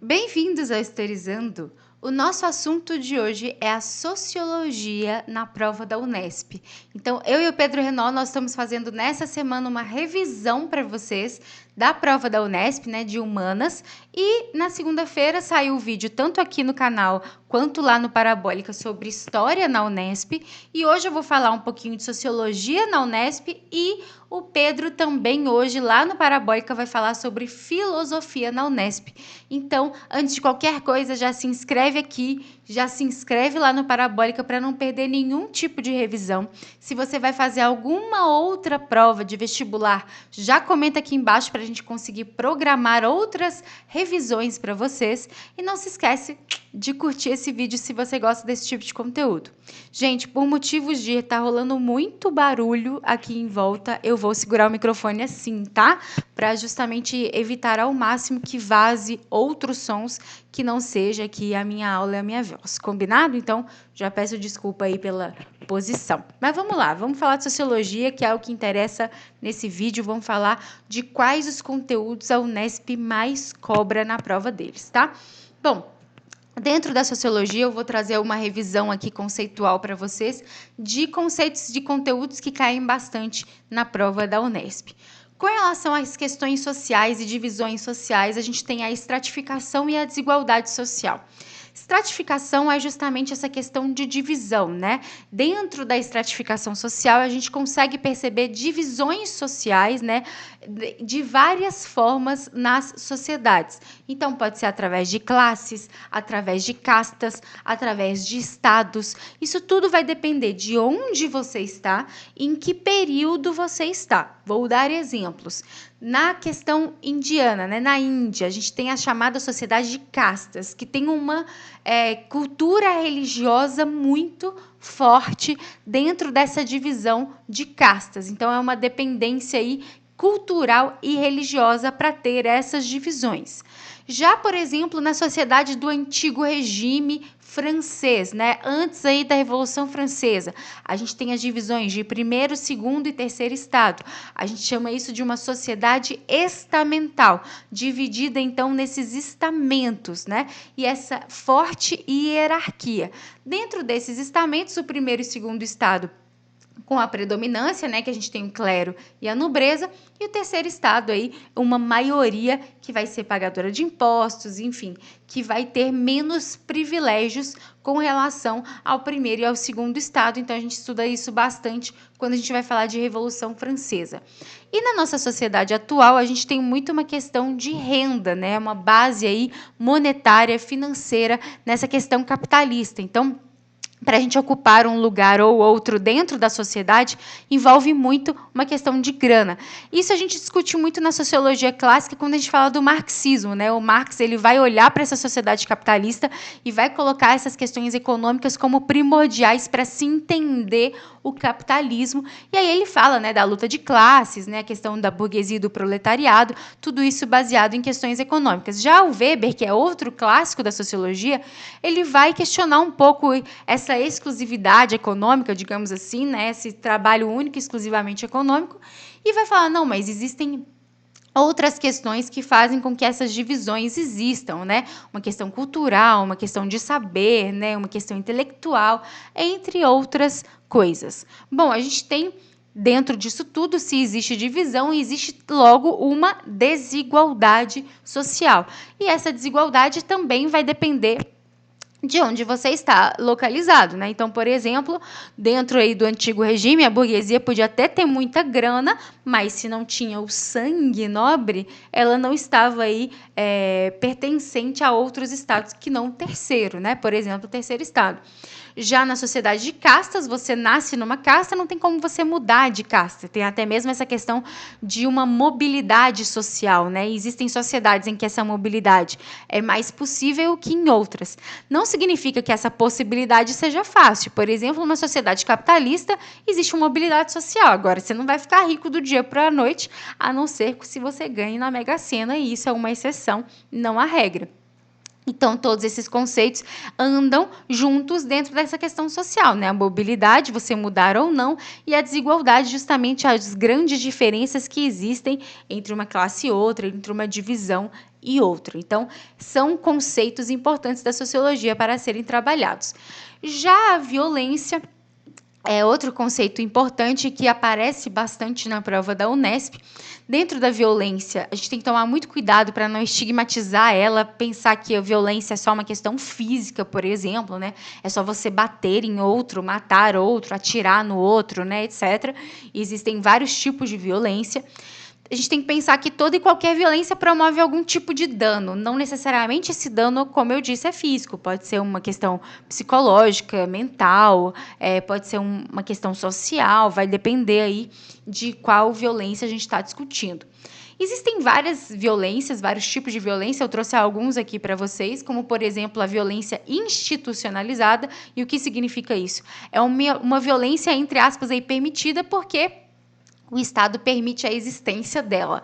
Bem-vindos ao Historizando! O nosso assunto de hoje é a sociologia na prova da Unesp. Então, eu e o Pedro Renault, nós estamos fazendo nessa semana uma revisão para vocês da prova da Unesp, né, de Humanas. E na segunda-feira saiu o vídeo tanto aqui no canal quanto lá no Parabólica sobre História na Unesp. E hoje eu vou falar um pouquinho de Sociologia na Unesp e o Pedro também hoje lá no Parabólica vai falar sobre Filosofia na Unesp. Então, antes de qualquer coisa, já se inscreve aqui, já se inscreve lá no Parabólica para não perder nenhum tipo de revisão. Se você vai fazer alguma outra prova de vestibular, já comenta aqui embaixo para a gente conseguir programar outras revisões para vocês. E não se esquece de curtir esse vídeo se você gosta desse tipo de conteúdo. Gente, por motivos de estar rolando muito barulho aqui em volta, eu vou segurar o microfone assim, tá? Para justamente evitar ao máximo que vaze outros sons que não seja aqui a minha aula e a minha voz. Combinado? Então, já peço desculpa aí pela posição. Mas vamos lá, vamos falar de sociologia, que é o que interessa nesse vídeo. Vamos falar de quais os conteúdos a Unesp mais cobra na prova deles, tá? Bom, dentro da sociologia, eu vou trazer uma revisão aqui conceitual para vocês de conceitos de conteúdos que caem bastante na prova da Unesp. Com relação às questões sociais e divisões sociais, a gente tem a estratificação e a desigualdade social. Estratificação é justamente essa questão de divisão, né? Dentro da estratificação social, a gente consegue perceber divisões sociais, né? De várias formas nas sociedades. Então, pode ser através de classes, através de castas, através de estados. Isso tudo vai depender de onde você está e em que período você está. Vou dar exemplos. Na questão indiana, né, na Índia, a gente tem a chamada sociedade de castas, que tem uma cultura religiosa muito forte dentro dessa divisão de castas. Então, é uma dependência aí cultural e religiosa para ter essas divisões. Já, por exemplo, na sociedade do antigo regime francês, né? Antes aí da Revolução Francesa, a gente tem as divisões de primeiro, segundo e terceiro estado. A gente chama isso de uma sociedade estamental, dividida então nesses estamentos, né? E essa forte hierarquia. Dentro desses estamentos, o primeiro e segundo estado com a predominância, né, que a gente tem o clero e a nobreza, e o terceiro estado aí, uma maioria que vai ser pagadora de impostos, enfim, que vai ter menos privilégios com relação ao primeiro e ao segundo estado. Então a gente estuda isso bastante quando a gente vai falar de Revolução Francesa. E na nossa sociedade atual, a gente tem muito uma questão de renda, né, uma base aí monetária, financeira nessa questão capitalista. Então, para a gente ocupar um lugar ou outro dentro da sociedade, envolve muito uma questão de grana. Isso a gente discute muito na sociologia clássica quando a gente fala do marxismo, né? O Marx ele vai olhar para essa sociedade capitalista e vai colocar essas questões econômicas como primordiais para se entender o capitalismo. E aí ele fala, né, da luta de classes, né, a questão da burguesia e do proletariado, tudo isso baseado em questões econômicas. Já o Weber, que é outro clássico da sociologia, ele vai questionar um pouco essa exclusividade econômica, digamos assim, né, esse trabalho único, exclusivamente econômico, e vai falar, não, mas existem outras questões que fazem com que essas divisões existam, né? Uma questão cultural, uma questão de saber, né? Uma questão intelectual, entre outras coisas. Bom, a gente tem dentro disso tudo, se existe divisão, existe logo uma desigualdade social. E essa desigualdade também vai depender de onde você está localizado, né? Então, por exemplo, dentro aí do antigo regime, a burguesia podia até ter muita grana, mas se não tinha o sangue nobre, ela não estava aí pertencente a outros estados que não o terceiro, né? Por exemplo, o terceiro estado. Já na sociedade de castas, você nasce numa casta, não tem como você mudar de casta. Tem até mesmo essa questão de uma mobilidade social, né? Existem sociedades em que essa mobilidade é mais possível que em outras. Não significa que essa possibilidade seja fácil. Por exemplo, numa sociedade capitalista, existe uma mobilidade social. Agora, você não vai ficar rico do dia para a noite, a não ser que se você ganhe na Mega Sena, e isso é uma exceção, não a regra. Então, todos esses conceitos andam juntos dentro dessa questão social, né? A mobilidade, você mudar ou não, e a desigualdade, justamente as grandes diferenças que existem entre uma classe e outra, entre uma divisão e outra. Então, são conceitos importantes da sociologia para serem trabalhados. Já a violência é outro conceito importante que aparece bastante na prova da Unesp. Dentro da violência, a gente tem que tomar muito cuidado para não estigmatizar ela, pensar que a violência é só uma questão física, por exemplo, né? É só você bater em outro, matar outro, atirar no outro, né, etc. Existem vários tipos de violência. A gente tem que pensar que toda e qualquer violência promove algum tipo de dano. Não necessariamente esse dano, como eu disse, é físico. Pode ser uma questão psicológica, mental, pode ser uma questão social, vai depender aí de qual violência a gente está discutindo. Existem várias violências, vários tipos de violência. Eu trouxe alguns aqui para vocês, como, por exemplo, a violência institucionalizada. E o que significa isso? É uma violência, entre aspas, aí, permitida porque o Estado permite a existência dela.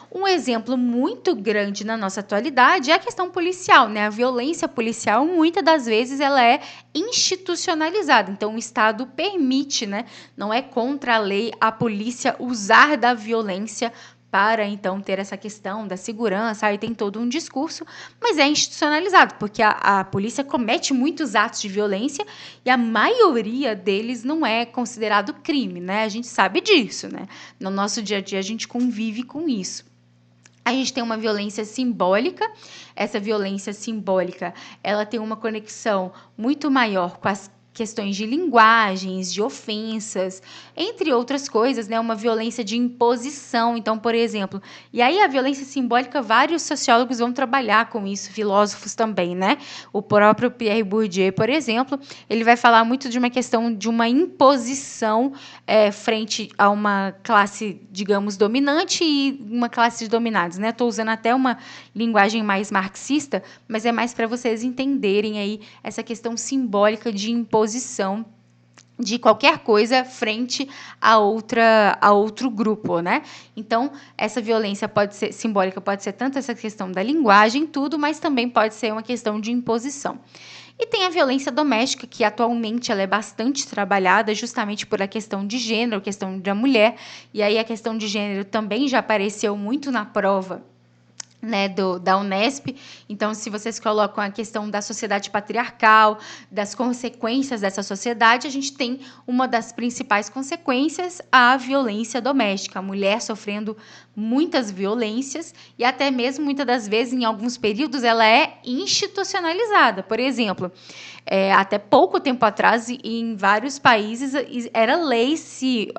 Um exemplo muito grande na nossa atualidade é a questão policial, né? A violência policial, muitas das vezes, ela é institucionalizada. Então, o Estado permite, né? Não é contra a lei a polícia usar da violência para, então, ter essa questão da segurança, aí tem todo um discurso, mas é institucionalizado, porque a polícia comete muitos atos de violência e a maioria deles não é considerado crime, né? A gente sabe disso, né? No nosso dia a dia, a gente convive com isso. A gente tem uma violência simbólica. Essa violência simbólica, ela tem uma conexão muito maior com as questões de linguagens, de ofensas, entre outras coisas, né? Uma violência de imposição. Então, por exemplo, e aí a violência simbólica, vários sociólogos vão trabalhar com isso, filósofos também, né? O próprio Pierre Bourdieu, por exemplo, ele vai falar muito de uma questão de uma imposição frente a uma classe, digamos, dominante e uma classe de dominados, né? Estou usando até uma linguagem mais marxista, mas é mais para vocês entenderem aí essa questão simbólica de imposição de qualquer coisa frente a outro grupo, né? Então, essa violência pode ser simbólica, pode ser tanto essa questão da linguagem, tudo, mas também pode ser uma questão de imposição. E tem a violência doméstica, que atualmente ela é bastante trabalhada justamente por a questão de gênero, a questão da mulher, e aí a questão de gênero também já apareceu muito na prova, né, da Unesp. Então, se vocês colocam a questão da sociedade patriarcal, das consequências dessa sociedade, a gente tem uma das principais consequências, a violência doméstica. A mulher sofrendo muitas violências e até mesmo, muitas das vezes, em alguns períodos, ela é institucionalizada. Por exemplo, até pouco tempo atrás, em vários países, era lei se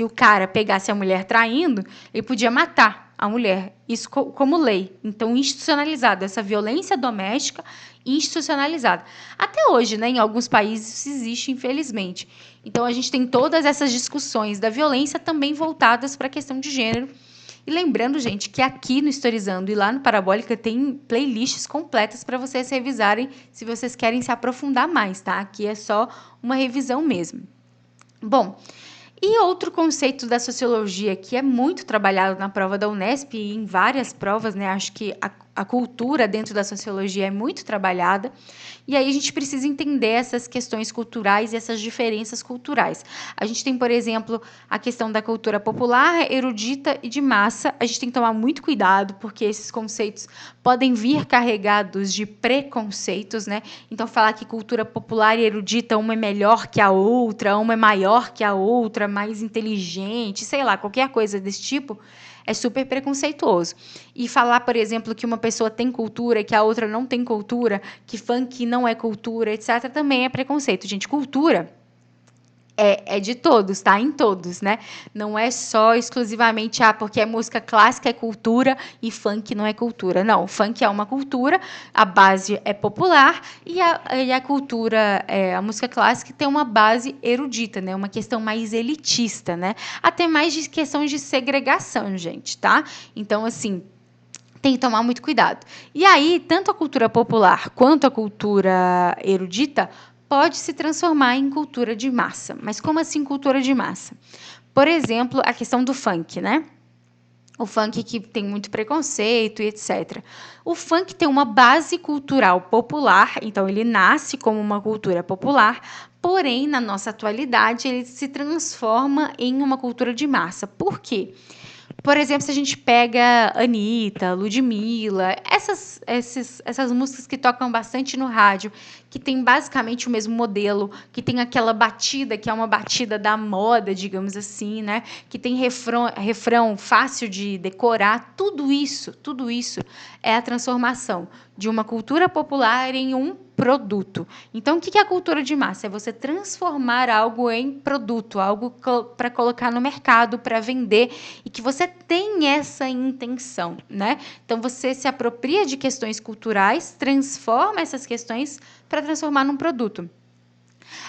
o cara pegasse a mulher traindo, ele podia matar a mulher, isso como lei. Então, institucionalizado, essa violência doméstica institucionalizada. Até hoje, né, em alguns países isso existe, infelizmente. Então, a gente tem todas essas discussões da violência também voltadas para a questão de gênero. E lembrando, gente, que aqui no Historizando e lá no Parabólica tem playlists completas para vocês revisarem se vocês querem se aprofundar mais, tá? Aqui é só uma revisão mesmo. Bom, e outro conceito da sociologia que é muito trabalhado na prova da Unesp e em várias provas, né? Acho que a cultura dentro da sociologia é muito trabalhada. E aí a gente precisa entender essas questões culturais e essas diferenças culturais. A gente tem, por exemplo, a questão da cultura popular, erudita e de massa. A gente tem que tomar muito cuidado, porque esses conceitos podem vir carregados de preconceitos, né? Então, falar que cultura popular e erudita, uma é melhor que a outra, uma é maior que a outra, mais inteligente, sei lá, qualquer coisa desse tipo, é super preconceituoso. E falar, por exemplo, que uma pessoa tem cultura e que a outra não tem cultura, que funk não é cultura, etc., também é preconceito. Gente, cultura é de todos, tá? Em todos, né? Não é só exclusivamente porque é música clássica é cultura e funk não é cultura. Não, funk é uma cultura, a base é popular e a cultura, a música clássica tem uma base erudita, né? Uma questão mais elitista, né? Até mais de questão de segregação, gente, tá? Então, assim, tem que tomar muito cuidado. E aí, tanto a cultura popular quanto a cultura erudita pode se transformar em cultura de massa. Mas como assim cultura de massa? Por exemplo, a questão do funk, né? O funk que tem muito preconceito e etc. O funk tem uma base cultural popular, então ele nasce como uma cultura popular, porém, na nossa atualidade, ele se transforma em uma cultura de massa. Por quê? Por exemplo, se a gente pega Anitta, Ludmilla, essas músicas que tocam bastante no rádio, que tem basicamente o mesmo modelo, que tem aquela batida, que é uma batida da moda, digamos assim, né? Que tem refrão fácil de decorar, tudo isso é a transformação de uma cultura popular em um produto. Então, o que é a cultura de massa? É você transformar algo em produto, algo para colocar no mercado, para vender, e que você tem essa intenção, né? Então, você se apropria de questões culturais, transforma essas questões para transformar num produto.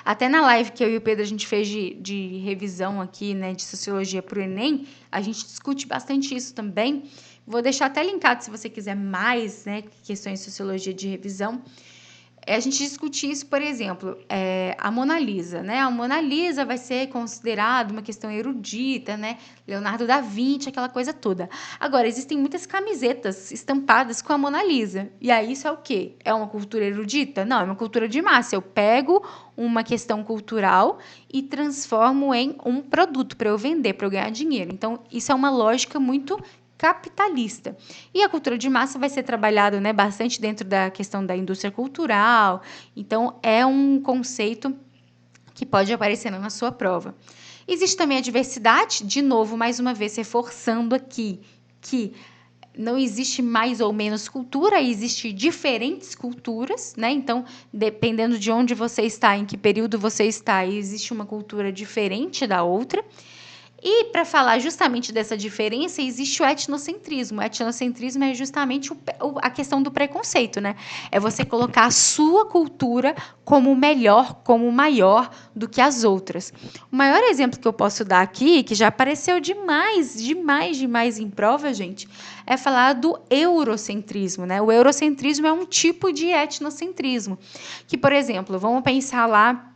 Até na live que eu e o Pedro a gente fez de revisão aqui, né, de sociologia para o Enem, a gente discute bastante isso também. Vou deixar até linkado se você quiser mais, né, questões de sociologia de revisão. A gente discute isso, por exemplo, a Mona Lisa, né? A Mona Lisa vai ser considerada uma questão erudita, né? Leonardo da Vinci, aquela coisa toda. Agora, existem muitas camisetas estampadas com a Mona Lisa. E aí isso é o quê? É uma cultura erudita? Não, é uma cultura de massa. Eu pego uma questão cultural e transformo em um produto para eu vender, para eu ganhar dinheiro. Então, isso é uma lógica muito capitalista. E a cultura de massa vai ser trabalhado, né, bastante dentro da questão da indústria cultural. Então, é um conceito que pode aparecer na sua prova. Existe também a diversidade, de novo, mais uma vez, reforçando aqui que não existe mais ou menos cultura, existe diferentes culturas, né? Então, dependendo de onde você está, em que período você está, existe uma cultura diferente da outra. E para falar justamente dessa diferença, existe o etnocentrismo. O etnocentrismo é justamente a questão do preconceito, né? É você colocar a sua cultura como melhor, como maior do que as outras. O maior exemplo que eu posso dar aqui, que já apareceu demais em prova, gente, é falar do eurocentrismo, né? O eurocentrismo é um tipo de etnocentrismo. Que, por exemplo, vamos pensar lá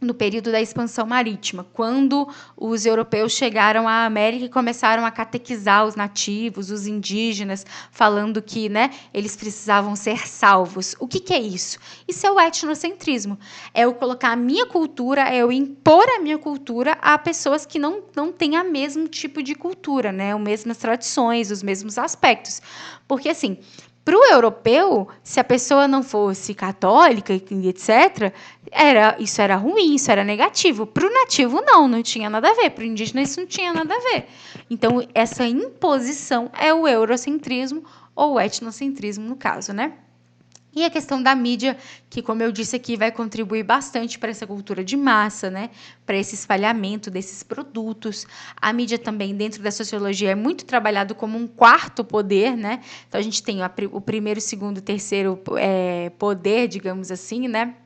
no período da expansão marítima, quando os europeus chegaram à América e começaram a catequizar os nativos, os indígenas, falando que, né, eles precisavam ser salvos. O que é isso? Isso é o etnocentrismo. É eu colocar a minha cultura, é eu impor a minha cultura a pessoas que não têm o mesmo tipo de cultura, né, as mesmas tradições, os mesmos aspectos. Porque, assim, para o europeu, se a pessoa não fosse católica, etc., isso era ruim, isso era negativo. Para o nativo, não tinha nada a ver. Para o indígena, isso não tinha nada a ver. Então, essa imposição é o eurocentrismo ou o etnocentrismo, no caso, né? E a questão da mídia, que, como eu disse aqui, vai contribuir bastante para essa cultura de massa, né? Para esse espalhamento desses produtos. A mídia também, dentro da sociologia, é muito trabalhado como um quarto poder, né? Então, a gente tem o primeiro, segundo, terceiro poder, digamos assim, né?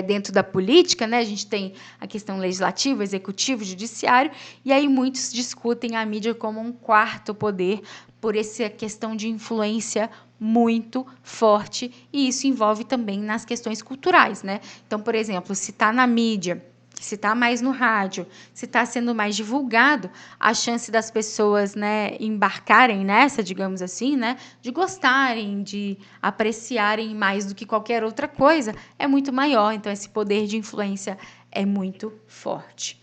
Dentro da política, né? A gente tem a questão legislativa, executivo, judiciário, e aí muitos discutem a mídia como um quarto poder por essa questão de influência muito forte, e isso envolve também nas questões culturais, né? Então, por exemplo, se está na mídia, se está mais no rádio, se está sendo mais divulgado, a chance das pessoas, né, embarcarem nessa, digamos assim, né, de gostarem, de apreciarem mais do que qualquer outra coisa, é muito maior. Então, esse poder de influência é muito forte.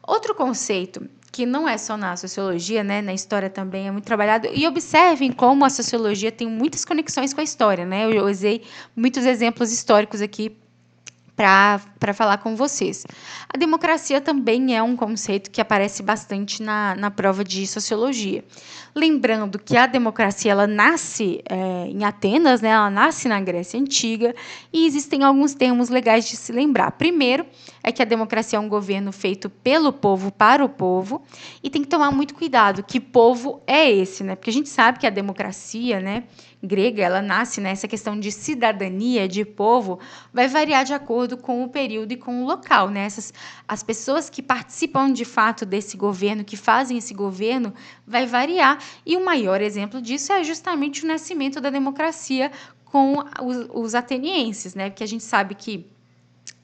Outro conceito que não é só na sociologia, né, na história também é muito trabalhado. E observem como a sociologia tem muitas conexões com a história, né? Eu usei muitos exemplos históricos aqui para falar com vocês. A democracia também é um conceito que aparece bastante na prova de sociologia. Lembrando que a democracia ela nasce em Atenas, né? Ela nasce na Grécia Antiga, e existem alguns termos legais de se lembrar. Primeiro, é que a democracia é um governo feito pelo povo para o povo, e tem que tomar muito cuidado que povo é esse, né? Porque a gente sabe que a democracia, né, grega, ela nasce, né, essa questão de cidadania, de povo, vai variar de acordo com o período e com o local, né? As pessoas que participam de fato desse governo, que fazem esse governo, vai variar. E o maior exemplo disso é justamente o nascimento da democracia com os atenienses, né? Porque a gente sabe que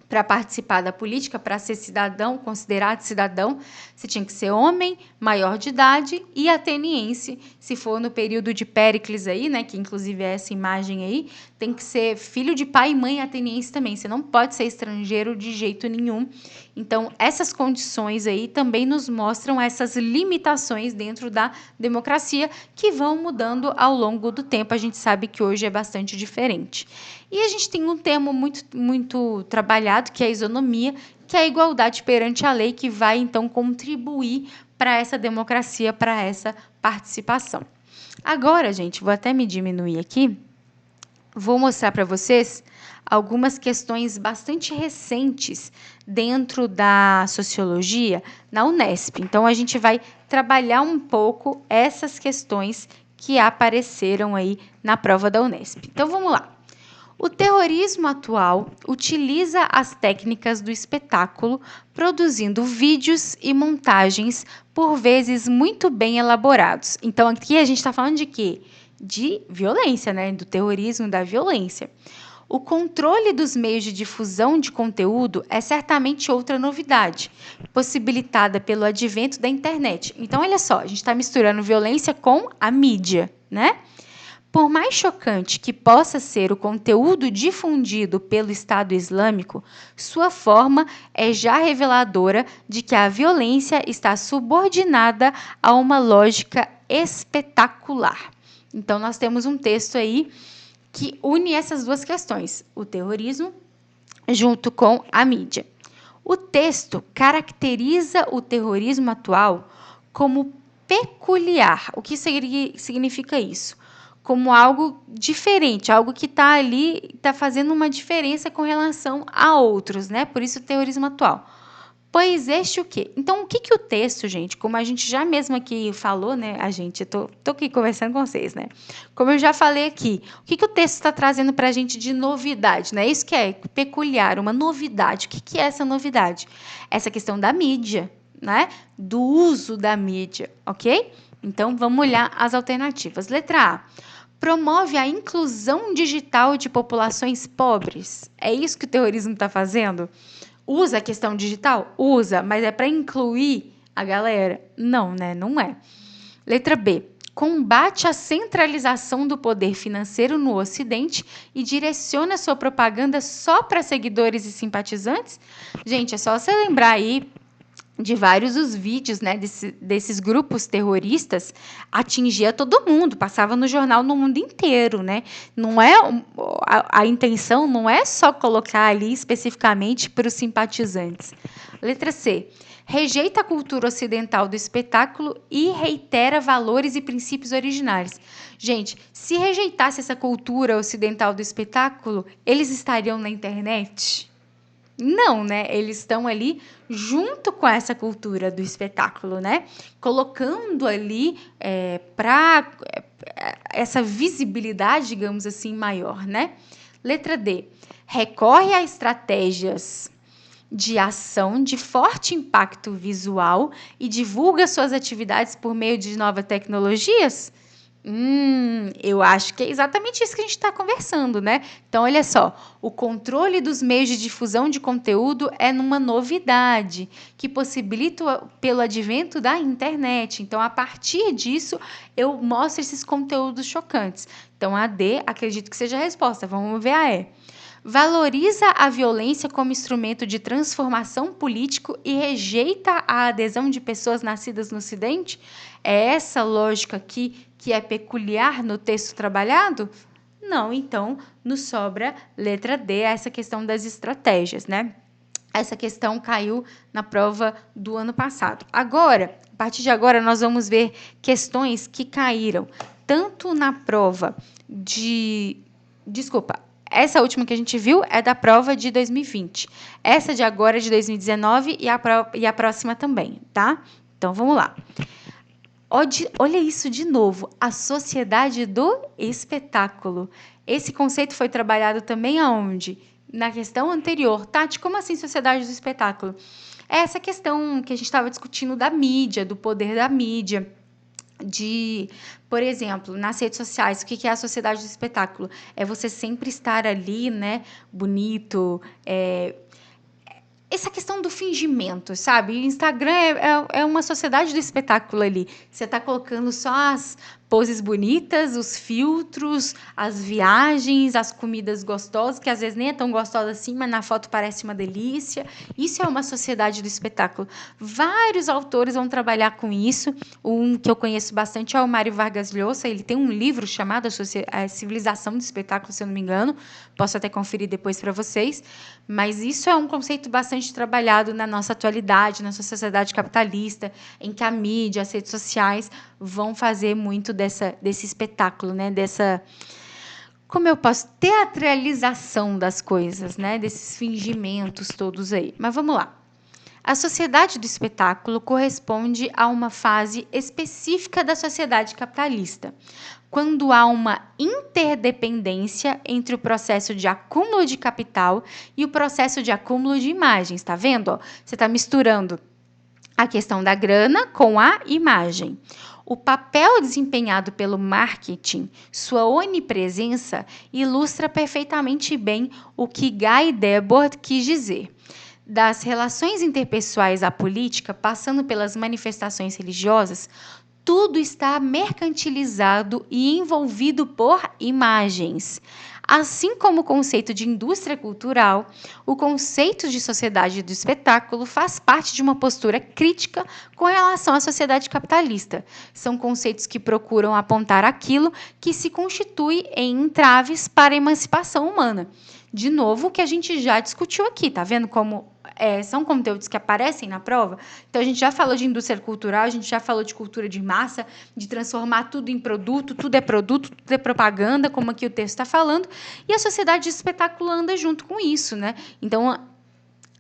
para participar da política, para ser cidadão, considerado cidadão, você tinha que ser homem, maior de idade e ateniense. Se for no período de Péricles aí, né, que inclusive é essa imagem aí, tem que ser filho de pai e mãe ateniense também. Você não pode ser estrangeiro de jeito nenhum. Então, essas condições aí também nos mostram essas limitações dentro da democracia que vão mudando ao longo do tempo. A gente sabe que hoje é bastante diferente. E a gente tem um termo muito trabalhado, que é a isonomia, que é a igualdade perante a lei, que vai, então, contribuir para essa democracia, para essa participação. Agora, gente, vou até me diminuir aqui, vou mostrar para vocês algumas questões bastante recentes dentro da sociologia na Unesp. Então, a gente vai trabalhar um pouco essas questões que apareceram aí na prova da Unesp. Então, vamos lá. O terrorismo atual utiliza as técnicas do espetáculo, produzindo vídeos e montagens, por vezes muito bem elaborados. Então, aqui a gente está falando de quê? De violência, né? Do terrorismo, da violência. O controle dos meios de difusão de conteúdo é certamente outra novidade, possibilitada pelo advento da internet. Então, olha só, a gente está misturando violência com a mídia, né? Por mais chocante que possa ser o conteúdo difundido pelo Estado Islâmico, sua forma é já reveladora de que a violência está subordinada a uma lógica espetacular. Então, nós temos um texto aí que une essas duas questões, o terrorismo junto com a mídia. O texto caracteriza o terrorismo atual como peculiar. O que significa isso? Como algo diferente, algo que está ali, está fazendo uma diferença com relação a outros, né? Por isso o terrorismo atual. Pois este o quê? Então, o que o texto, gente, como a gente já mesmo aqui falou, né? Eu tô aqui conversando com vocês, né? Como eu já falei aqui, o que o texto está trazendo para a gente de novidade, né? Isso que é peculiar, uma novidade. O que é essa novidade? Essa questão da mídia, né? Do uso da mídia, ok? Então, vamos olhar as alternativas. Letra A. Promove a inclusão digital de populações pobres. É isso que o terrorismo está fazendo? Usa a questão digital? Usa, mas é para incluir a galera? Não, né? Não é. Letra B. Combate a centralização do poder financeiro no Ocidente e direciona sua propaganda só para seguidores e simpatizantes? Gente, é só você lembrar aí de vários os vídeos, né, desses grupos terroristas, atingia todo mundo, passava no jornal no mundo inteiro, né? Não é a intenção não é só colocar ali especificamente para os simpatizantes. Letra C. Rejeita a cultura ocidental do espetáculo e reitera valores e princípios originais. Gente, se rejeitasse essa cultura ocidental do espetáculo, eles estariam na internet? Não, né? Eles estão ali junto com essa cultura do espetáculo, né? Colocando ali para essa visibilidade, digamos assim, maior, né? Letra D. Recorre a estratégias de ação de forte impacto visual e divulga suas atividades por meio de novas tecnologias? Eu acho que é exatamente isso que a gente está conversando, né? Então, olha só, o controle dos meios de difusão de conteúdo é uma novidade que possibilita pelo advento da internet. Então, a partir disso, eu mostro esses conteúdos chocantes. Então, a D, acredito que seja a resposta. Vamos ver a E. Valoriza a violência como instrumento de transformação político e rejeita a adesão de pessoas nascidas no Ocidente? É essa lógica aqui que é peculiar no texto trabalhado? Não, então nos sobra letra D, essa questão das estratégias, né? Essa questão caiu na prova do ano passado. Agora, a partir de agora, nós vamos ver questões que caíram tanto na prova essa última que a gente viu é da prova de 2020. Essa de agora é de 2019 e a próxima também, tá? Então, vamos lá. Olha isso de novo, a sociedade do espetáculo. Esse conceito foi trabalhado também aonde? Na questão anterior. Tati, como assim sociedade do espetáculo? É essa questão que a gente estava discutindo da mídia, do poder da mídia. Por exemplo, nas redes sociais, o que é a sociedade do espetáculo? É você sempre estar ali, né, bonito, essa questão do fingimento, sabe? O Instagram é uma sociedade do espetáculo ali. Você está colocando só as poses bonitas, os filtros, as viagens, as comidas gostosas, que às vezes nem é tão gostosa assim, mas na foto parece uma delícia. Isso é uma sociedade do espetáculo. Vários autores vão trabalhar com isso. Um que eu conheço bastante é o Mário Vargas Llosa. Ele tem um livro chamado A Civilização do Espetáculo, se eu não me engano. Posso até conferir depois para vocês. Mas isso é um conceito bastante trabalhado na nossa atualidade, na sociedade capitalista, em que a mídia, as redes sociais vão fazer muito desse espetáculo, né? Dessa, como eu posso, teatralização das coisas, né? Desses fingimentos todos aí. Mas vamos lá. A sociedade do espetáculo corresponde a uma fase específica da sociedade capitalista, quando há uma interdependência entre o processo de acúmulo de capital e o processo de acúmulo de imagens. Está vendo? Você está misturando a questão da grana com a imagem. O papel desempenhado pelo marketing, sua onipresença, ilustra perfeitamente bem o que Guy Debord quis dizer. Das relações interpessoais à política, passando pelas manifestações religiosas, tudo está mercantilizado e envolvido por imagens. Assim como o conceito de indústria cultural, o conceito de sociedade do espetáculo faz parte de uma postura crítica com relação à sociedade capitalista. São conceitos que procuram apontar aquilo que se constitui em entraves para a emancipação humana. De novo, o que a gente já discutiu aqui, tá vendo como são conteúdos que aparecem na prova? Então, a gente já falou de indústria cultural, a gente já falou de cultura de massa, de transformar tudo em produto, tudo é propaganda, como aqui o texto está falando, e a sociedade de espetáculo anda junto com isso, né? Então,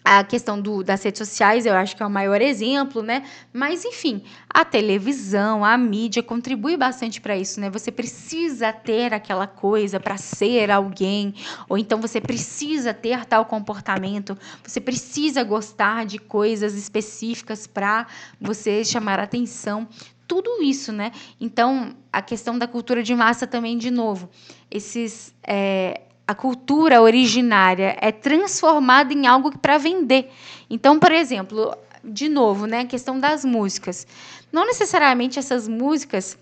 a questão das redes sociais, eu acho que é o maior exemplo, né? Mas, enfim, a televisão, a mídia contribui bastante para isso, né? Você precisa ter aquela coisa para ser alguém, ou então você precisa ter tal comportamento, você precisa gostar de coisas específicas para você chamar a atenção. Tudo isso, né? Então, a questão da cultura de massa também, de novo, a cultura originária é transformada em algo para vender. Então, por exemplo, de novo, né, a questão das músicas. Não necessariamente essas músicas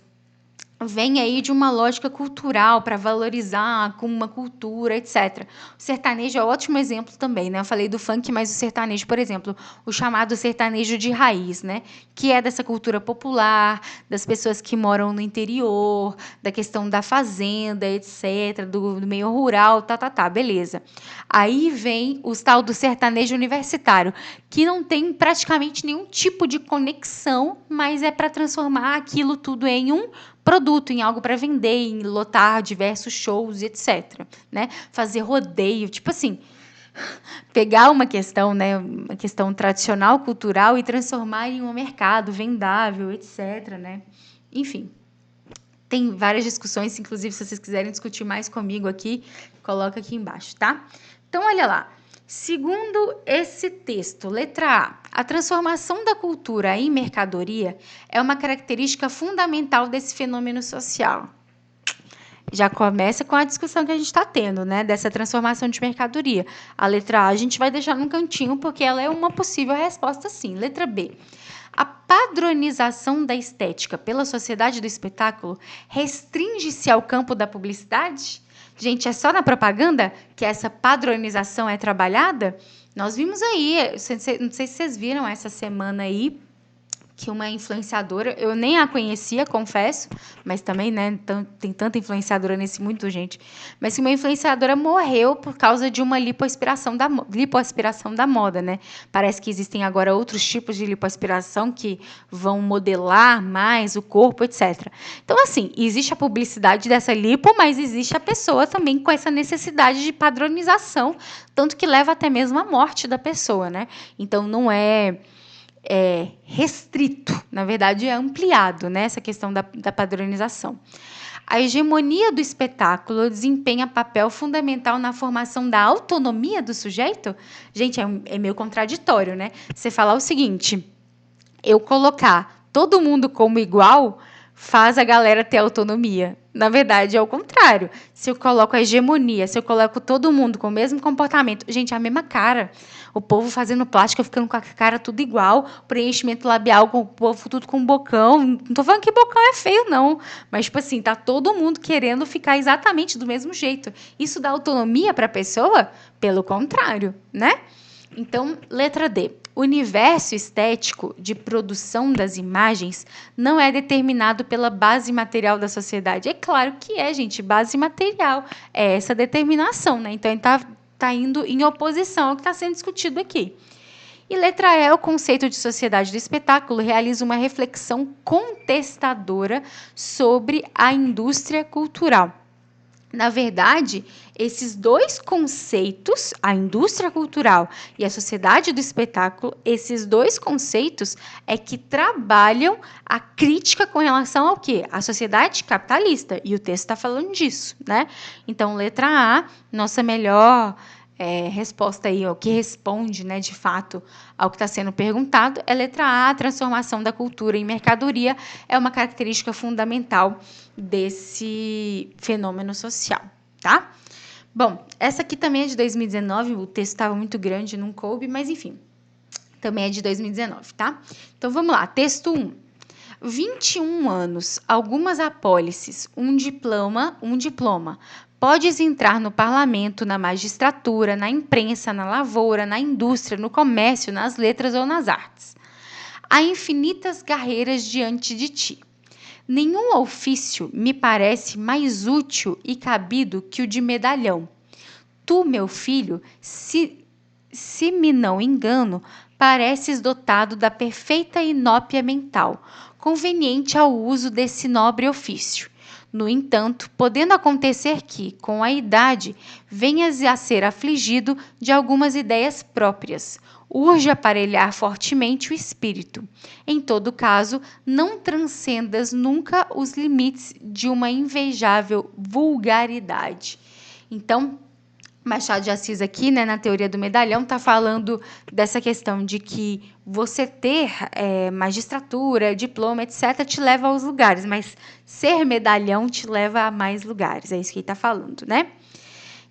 vêm aí de uma lógica cultural para valorizar como uma cultura, etc. O sertanejo é um ótimo exemplo também, né? Eu falei do funk, mas o sertanejo, por exemplo, o chamado sertanejo de raiz, né? Que é dessa cultura popular, das pessoas que moram no interior, da questão da fazenda, etc., do meio rural, beleza. Aí vem o tal do sertanejo universitário, que não tem praticamente nenhum tipo de conexão, mas é para transformar aquilo tudo em um produto, em algo para vender, em lotar diversos shows, etc. Né? Fazer rodeio, tipo assim, pegar uma questão, né, uma questão tradicional, cultural, e transformar em um mercado vendável, etc. Né? Enfim, tem várias discussões, inclusive, se vocês quiserem discutir mais comigo aqui, coloca aqui embaixo, tá? Então, olha lá. Segundo esse texto, letra A transformação da cultura em mercadoria é uma característica fundamental desse fenômeno social. Já começa com a discussão que a gente está tendo, né? Dessa transformação de mercadoria. A letra A a gente vai deixar num cantinho, porque ela é uma possível resposta, sim. Letra B. A padronização da estética pela sociedade do espetáculo restringe-se ao campo da publicidade? Gente, é só na propaganda que essa padronização é trabalhada? Nós vimos aí, não sei se vocês viram essa semana aí, que uma influenciadora, eu nem a conhecia, confesso, mas também, né, tem tanta influenciadora nesse mundo, gente, mas que uma influenciadora morreu por causa de uma lipoaspiração da moda, né? Parece que existem agora outros tipos de lipoaspiração que vão modelar mais o corpo, etc. Então, assim, existe a publicidade dessa lipo, mas existe a pessoa também com essa necessidade de padronização, tanto que leva até mesmo à morte da pessoa, né? Então, não é restrito, na verdade é ampliado, né, essa questão da padronização. A hegemonia do espetáculo desempenha papel fundamental na formação da autonomia do sujeito? Gente, é meio contraditório, né? Você falar o seguinte, eu colocar todo mundo como igual faz a galera ter autonomia. Na verdade, é o contrário. Se eu coloco a hegemonia, se eu coloco todo mundo com o mesmo comportamento, gente, a mesma cara. O povo fazendo plástica, ficando com a cara tudo igual, preenchimento labial, com o povo tudo com bocão. Não tô falando que bocão é feio, não. Mas, tipo assim, tá todo mundo querendo ficar exatamente do mesmo jeito. Isso dá autonomia para a pessoa? Pelo contrário, né? Então, letra D. O universo estético de produção das imagens não é determinado pela base material da sociedade. É claro que é, gente, base material. É essa determinação, né? Então, ele tá indo em oposição ao que está sendo discutido aqui. E letra E, o conceito de sociedade do espetáculo realiza uma reflexão contestadora sobre a indústria cultural. Na verdade, esses dois conceitos, a indústria cultural e a sociedade do espetáculo, esses dois conceitos é que trabalham a crítica com relação ao quê? A sociedade capitalista. E o texto está falando disso, né? Então, letra A, nossa melhor resposta aí, o que responde, né, de fato, ao que está sendo perguntado, é letra A, a transformação da cultura em mercadoria é uma característica fundamental desse fenômeno social, tá? Bom, essa aqui também é de 2019, o texto estava muito grande, não coube, mas enfim, também é de 2019, tá? Então vamos lá, texto 1. 21 anos, algumas apólices, um diploma. Podes entrar no parlamento, na magistratura, na imprensa, na lavoura, na indústria, no comércio, nas letras ou nas artes. Há infinitas carreiras diante de ti. Nenhum ofício me parece mais útil e cabido que o de medalhão. Tu, meu filho, se me não engano, pareces dotado da perfeita inópia mental, conveniente ao uso desse nobre ofício. No entanto, podendo acontecer que, com a idade, venhas a ser afligido de algumas ideias próprias, urge aparelhar fortemente o espírito. Em todo caso, não transcendas nunca os limites de uma invejável vulgaridade. Então, Machado de Assis aqui, né, na teoria do medalhão, está falando dessa questão de que você ter magistratura, diploma, etc., te leva aos lugares, mas ser medalhão te leva a mais lugares. É isso que ele está falando, né?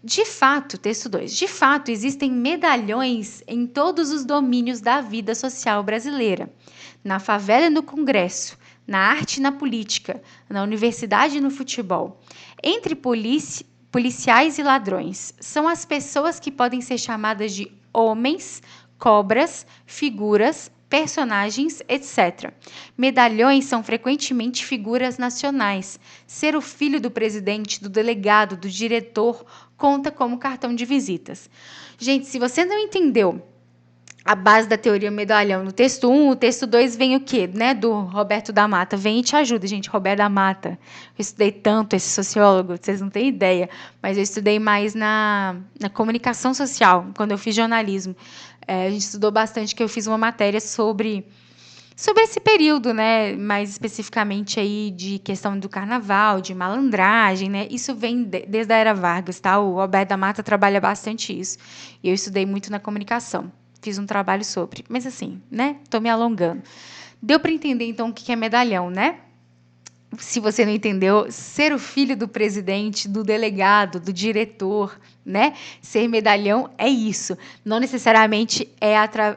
De fato, texto 2, de fato, existem medalhões em todos os domínios da vida social brasileira. Na favela e no Congresso, na arte e na política, na universidade e no futebol. Entre policiais e ladrões, são as pessoas que podem ser chamadas de homens, cobras, figuras, personagens, etc. Medalhões são frequentemente figuras nacionais. Ser o filho do presidente, do delegado, do diretor, conta como cartão de visitas. Gente, se você não entendeu a base da teoria medalhão no texto 1, o texto 2 vem o quê? Né? Do Roberto da Mata. Vem e te ajuda, gente. Roberto da Mata. Eu estudei tanto esse sociólogo, vocês não têm ideia. Mas eu estudei mais na comunicação social, quando eu fiz jornalismo. A gente estudou bastante, que eu fiz uma matéria sobre esse período, né, mais especificamente aí de questão do carnaval, de malandragem, né, isso vem desde a era Vargas, tá? O Roberto da Mata trabalha bastante isso. E eu estudei muito na comunicação, fiz um trabalho sobre, mas assim, né, tô me alongando. Deu para entender, então, o que é medalhão, né? Se você não entendeu, ser o filho do presidente, do delegado, do diretor, né? Ser medalhão é isso. Não necessariamente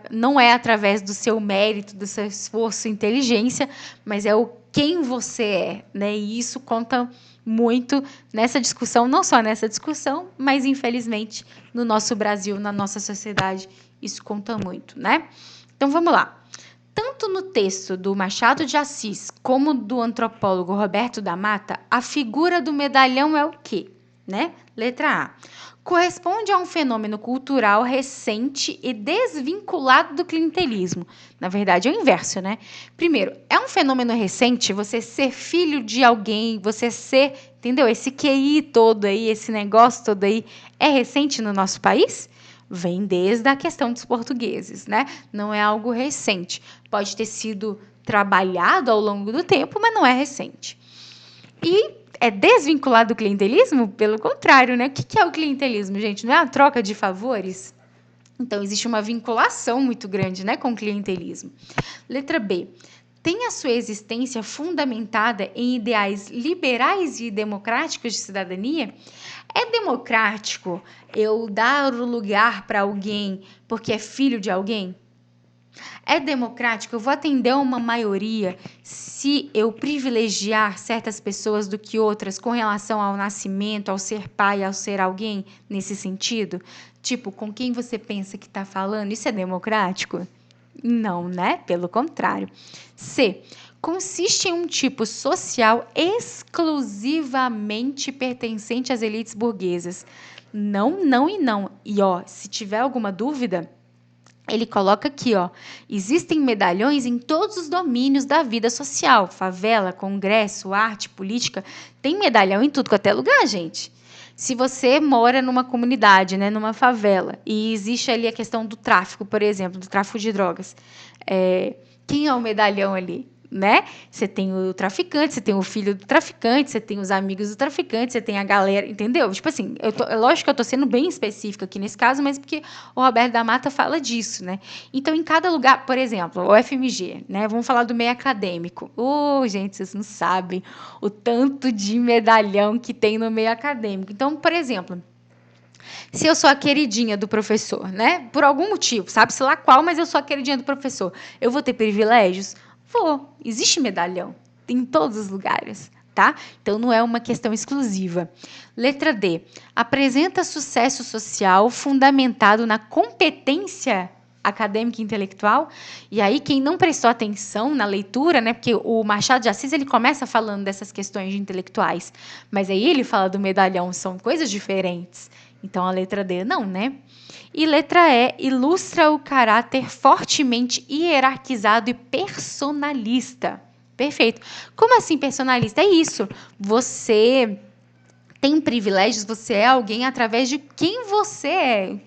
não é através do seu mérito, do seu esforço e inteligência, mas é o quem você é, né? E isso conta muito nessa discussão, não só nessa discussão, mas infelizmente no nosso Brasil, na nossa sociedade, isso conta muito, né? Então vamos lá. Tanto no texto do Machado de Assis como do antropólogo Roberto da Mata, a figura do medalhão é o quê? Né? Letra A. Corresponde a um fenômeno cultural recente e desvinculado do clientelismo. Na verdade, é o inverso, né? Primeiro, é um fenômeno recente você ser filho de alguém, você ser, entendeu? Esse QI todo aí, esse negócio todo aí, é recente no nosso país? Vem desde a questão dos portugueses, né? Não é algo recente. Pode ter sido trabalhado ao longo do tempo, mas não é recente. E é desvinculado do clientelismo? Pelo contrário, né? O que é o clientelismo, gente? Não é a troca de favores? Então, existe uma vinculação muito grande, né, com o clientelismo. Letra B. tem a sua existência fundamentada em ideais liberais e democráticos de cidadania? É democrático eu dar o lugar para alguém porque é filho de alguém? É democrático eu vou atender uma maioria se eu privilegiar certas pessoas do que outras com relação ao nascimento, ao ser pai, ao ser alguém nesse sentido? Tipo, com quem você pensa que está falando? Isso é democrático? Não, né? Pelo contrário. C. Consiste em um tipo social exclusivamente pertencente às elites burguesas. Não, não e não. E ó, se tiver alguma dúvida, ele coloca aqui, ó, existem medalhões em todos os domínios da vida social, favela, congresso, arte, política, tem medalhão em tudo quanto é lugar, gente. Se você mora numa comunidade, né, numa favela, e existe ali a questão do tráfico, por exemplo, do tráfico de drogas, quem é o medalhão ali? Né? Você tem o traficante, você tem o filho do traficante, você tem os amigos do traficante, você tem a galera, entendeu? Tipo assim, lógico que eu tô sendo bem específica aqui nesse caso, mas porque o Roberto da Mata fala disso, né? Então, em cada lugar, por exemplo, o FMG, né? Vamos falar do meio acadêmico. Gente, vocês não sabem o tanto de medalhão que tem no meio acadêmico. Então, por exemplo, se eu sou a queridinha do professor, né? Por algum motivo, sabe-se lá qual, mas eu sou a queridinha do professor. Eu vou ter privilégios? Vou. Existe medalhão em todos os lugares, tá? Então não é uma questão exclusiva. Letra D. Apresenta sucesso social fundamentado na competência acadêmica e intelectual. E aí quem não prestou atenção na leitura, né? Porque o Machado de Assis ele começa falando dessas questões de intelectuais, mas aí ele fala do medalhão, são coisas diferentes. Então, a letra D, não, né? E letra E, ilustra o caráter fortemente hierarquizado e personalista. Perfeito. Como assim personalista? É isso. Você tem privilégios, você é alguém através de quem você é,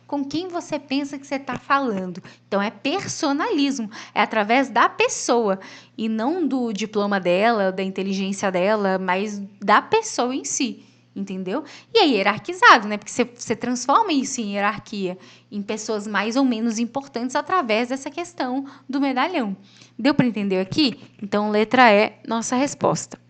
com quem você pensa que você está falando. Então, é personalismo, é através da pessoa, e não do diploma dela, da inteligência dela, mas da pessoa em si. Entendeu? E é hierarquizado, né? Porque você transforma isso em hierarquia, em pessoas mais ou menos importantes através dessa questão do medalhão. Deu para entender aqui? Então, letra E, nossa resposta.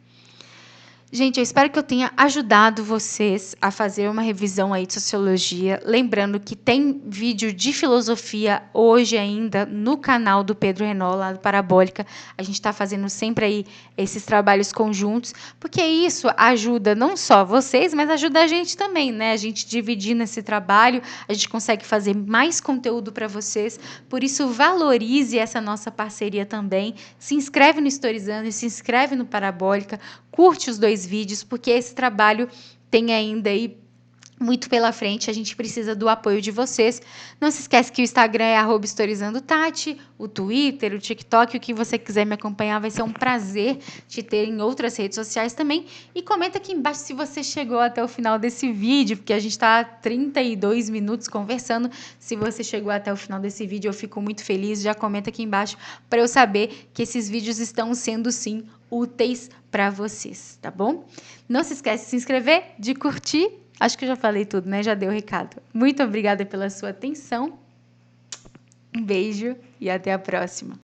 Gente, eu espero que eu tenha ajudado vocês a fazer uma revisão aí de sociologia. Lembrando que tem vídeo de filosofia hoje ainda no canal do Pedro Renault, lá do Parabólica. A gente está fazendo sempre aí esses trabalhos conjuntos, porque isso ajuda não só vocês, mas ajuda a gente também, né? A gente dividindo esse trabalho, a gente consegue fazer mais conteúdo para vocês. Por isso, valorize essa nossa parceria também. Se inscreve no Historizando e se inscreve no Parabólica. Curte os 2 vídeos, porque esse trabalho tem ainda aí muito pela frente, a gente precisa do apoio de vocês. Não se esquece que o Instagram é @historizandotati, o Twitter, o TikTok, o que você quiser me acompanhar, vai ser um prazer te ter em outras redes sociais também. E comenta aqui embaixo se você chegou até o final desse vídeo, porque a gente está há 32 minutos conversando. Se você chegou até o final desse vídeo, eu fico muito feliz. Já comenta aqui embaixo para eu saber que esses vídeos estão sendo, sim, úteis para vocês, tá bom? Não se esquece de se inscrever, de curtir. Acho que eu já falei tudo, né? Já dei o recado. Muito obrigada pela sua atenção. Um beijo e até a próxima.